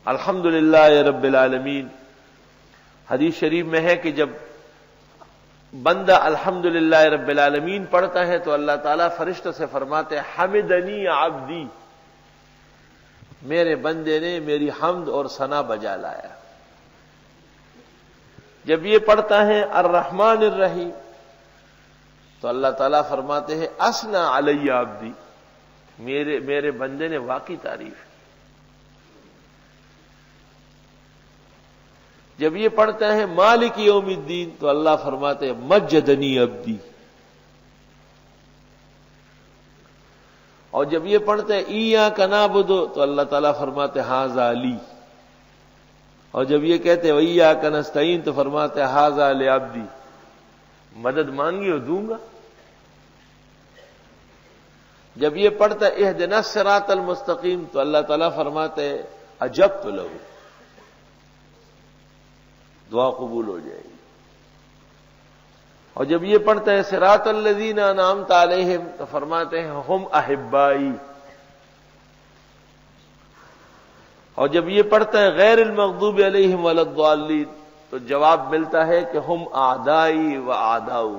الحمدللہ رب العالمین۔ حدیث شریف میں ہے کہ جب بندہ الحمدللہ رب العالمین پڑھتا ہے تو اللہ تعالیٰ فرشتوں سے فرماتے ہیں حمدنی عبدی، میرے بندے نے میری حمد اور ثنا بجا لایا۔ جب یہ پڑھتا ہے الرحمن الرحیم تو اللہ تعالیٰ فرماتے ہیں اثنا علی عبدی، میرے بندے نے واقعی تعریف ہے۔ جب یہ پڑھتا ہے مالک یوم الدین تو اللہ فرماتے ہیں مجدنی عبدی، اور جب یہ پڑھتے ہیں ایاک نعبد تو اللہ تعالیٰ فرماتے ہیں ھذا لی، اور جب یہ کہتے ہیں وایاک نستعین تو فرماتے ہیں ھذا لعبدی، مدد مانگی اور دوں گا۔ جب یہ پڑھتا ہے اہدنا الصراط المستقیم تو اللہ تعالیٰ فرماتے ہیں اجبت لہ، دعا قبول ہو جائے گی۔ اور جب یہ پڑھتا ہے صراط الذین انعمت علیہم تو فرماتے ہیں ہم احبائی، اور جب یہ پڑھتا ہے غیر المغضوب علیہم ولا الضالین تو جواب ملتا ہے کہ ہم اعدائی و اعداؤ،